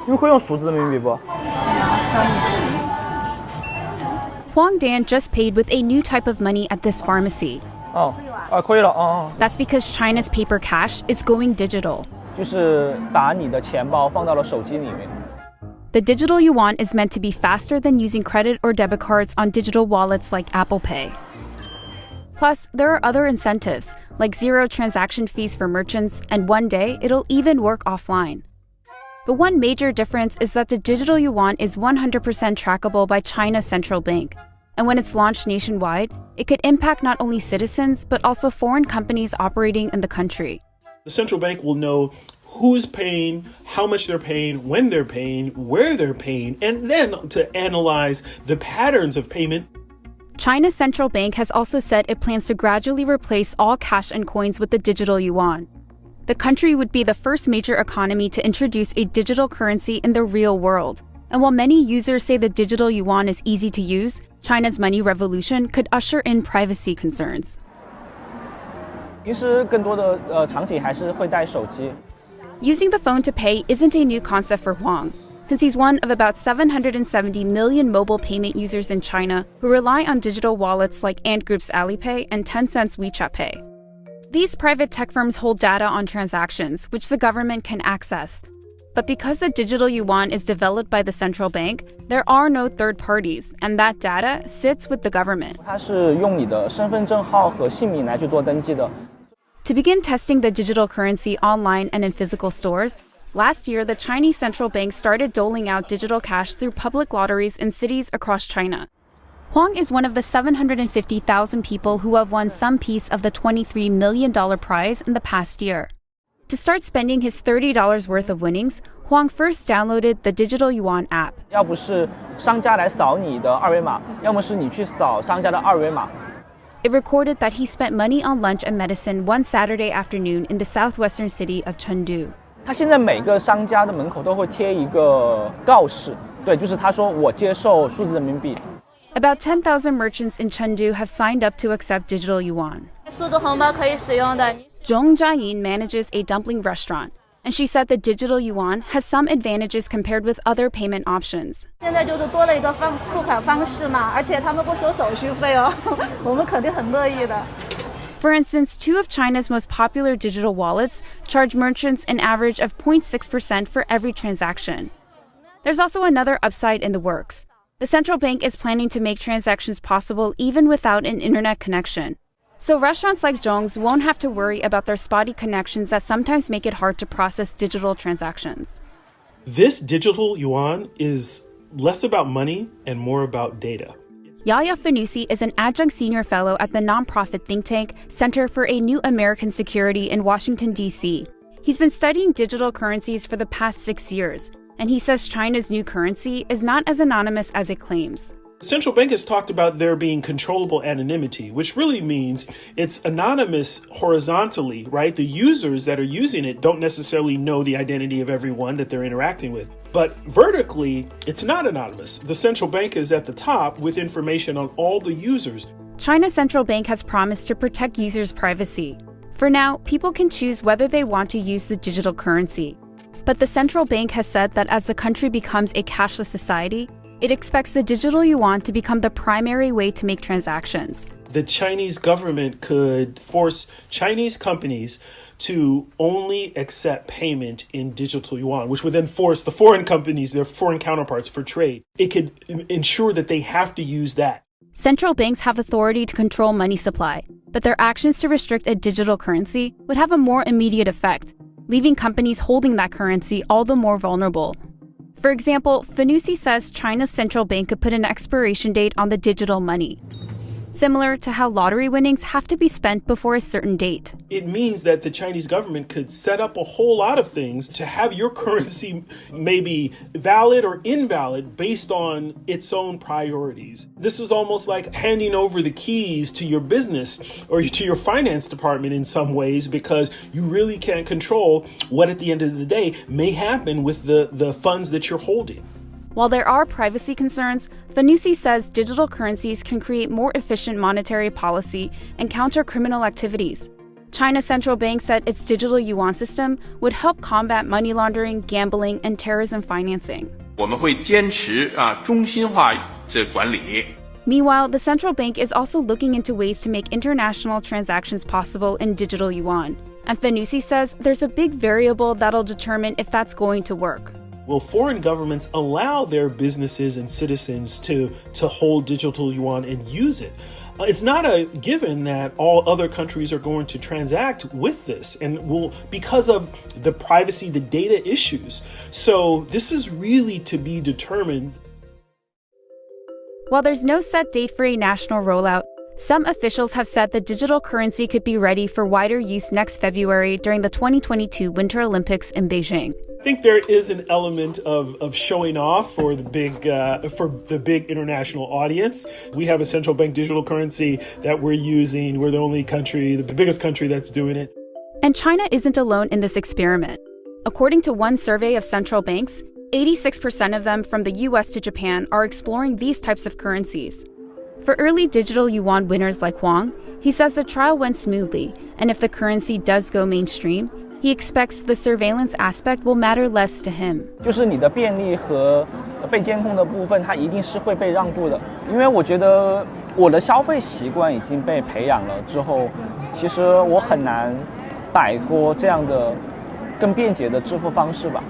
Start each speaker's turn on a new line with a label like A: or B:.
A: 你们会用数字人民币不？
B: Huang Dan just paid with a new type of money at this pharmacy.
A: 可以了。
B: That's because China's paper cash is going digital.
A: 就是把你的钱包放到了手机里面。
B: The digital yuan is meant to be faster than using credit or debit cards on digital wallets like Apple Pay. Plus, there are other incentives, like zero transaction fees for merchants, and one day it'll even work offline. But one major difference is that the digital yuan is 100% trackable by China's central bank. And when it's launched nationwide, it could impact not only citizens, but also foreign companies operating in the country.
C: The central bank will know who's paying, how much they're paying, when they're paying, where they're paying, and then to analyze the patterns of payment.
B: China's central bank has also said it plans to gradually replace all cash and coins with the digital yuan. The country would be the first major economy to introduce a digital currency in the real world. And while many users say the digital yuan is easy to use, China's money revolution could usher in privacy concerns.
A: 平时更多的场景还是会带手机。
B: Using the phone to pay isn't a new concept for Huang, since he's one of about 770 million mobile payment users in China who rely on digital wallets like Ant Group's Alipay and Tencent's WeChat Pay. These private tech firms hold data on transactions, which the government can access. But because the digital yuan is developed by the central bank, there are no third parties, and that data sits with the government.
A: 它是用你的身份证号和姓名来去做登记的。
B: To begin testing the digital currency online and in physical stores, last year the Chinese central bank started doling out digital cash through public lotteries in cities across China. Huang is one of the 750,000 people who have won some piece of the $23 million prize in the past year. To start spending his $30 worth of winnings, Huang first downloaded the digital yuan app.
A: 要不是商家来扫你的二维码，要么是你去扫商家的二维码。
B: It recorded that he spent money on lunch and medicine one Saturday afternoon in the southwestern city of Chengdu.
A: 他现在每个商家的门口都会贴一个告示，对，就是他说我接受数字人民币。
B: About 10,000 merchants in Chengdu have signed up to accept digital yuan.
D: 数字红包可以使用的。
B: Zhong Jiayin manages a dumpling restaurant, and she said the digital yuan has some advantages compared with other payment options.
D: 现在就是多了一个付款方式嘛，而且他们不收手续费哦，我们肯定很乐意的。
B: For instance, two of China's most popular digital wallets charge merchants an average of 0.6% for every transaction. There's also another upside in the works. The central bank is planning to make transactions possible even without an internet connection. So restaurants like Zhong's won't have to worry about their spotty connections that sometimes make it hard to process digital transactions.
C: This digital yuan is less about money and more about data.
B: Yahawashi is an adjunct senior fellow at the nonprofit think tank Center for a New American Security in Washington, D.C. He's been studying digital currencies for the past 6 years, and he says China's new currency is not as anonymous as it claims.
C: The central bank has talked about there being controllable anonymity, which really means it's anonymous horizontally, right? The users that are using it don't necessarily know the identity of everyone that they're interacting with. But vertically, it's not anonymous. The central bank is at the top with information on all the users.
B: China's central bank has promised to protect users' privacy. For now, people can choose whether they want to use the digital currency. But the central bank has said that as the country becomes a cashless society, it expects the digital yuan to become the primary way to make transactions.
C: The Chinese government could force Chinese companies to only accept payment in digital yuan, which would then force the foreign companies, their foreign counterparts for trade. It could ensure that they have to use that.
B: Central banks have authority to control money supply, but their actions to restrict a digital currency would have a more immediate effect, leaving companies holding that currency all the more vulnerable. For example, Fanusi says China's central bank could put an expiration date on the digital money, similar to how lottery winnings have to be spent before a certain date.
C: It means that the Chinese government could set up a whole lot of things to have your currency maybe valid or invalid based on its own priorities. This is almost like handing over the keys to your business or to your finance department in some ways, because you really can't control what at the end of the day may happen with the funds that you're holding.
B: While there are privacy concerns, Fanusi says digital currencies can create more efficient monetary policy and counter criminal activities. China's central bank said its digital yuan system would help combat money laundering, gambling, and terrorism financing.
E: 我们会坚持中心化这管理。
B: Meanwhile, the central bank is also looking into ways to make international transactions possible in digital yuan. And Fanusi says there's a big variable that'll determine if that's going to work.
C: Will foreign governments allow their businesses and citizens to hold digital yuan and use it? It's not a given that all other countries are going to transact with this and will, because of the privacy, the data issues. So this is really to be determined.
B: While there's no set date for a national rollout, some officials have said the digital currency could be ready for wider use next February during the 2022 Winter Olympics in Beijing.
C: I think there is an element of showing off for the big international audience. We have a central bank digital currency that we're using. We're the only country, the biggest country that's doing it.
B: And China isn't alone in this experiment. According to one survey of central banks, 86% of them from the US to Japan are exploring these types of currencies. For early digital yuan winners like Huang, he says the trial went smoothly, and if the currency does go mainstream, he expects the surveillance aspect will matter less to him.
A: 就是你的便利和被监控的部分，它一定是会被让渡的。因为我觉得我的消费习惯已经被培养了之后，其实我很难摆脱这样的更便捷的支付方式吧。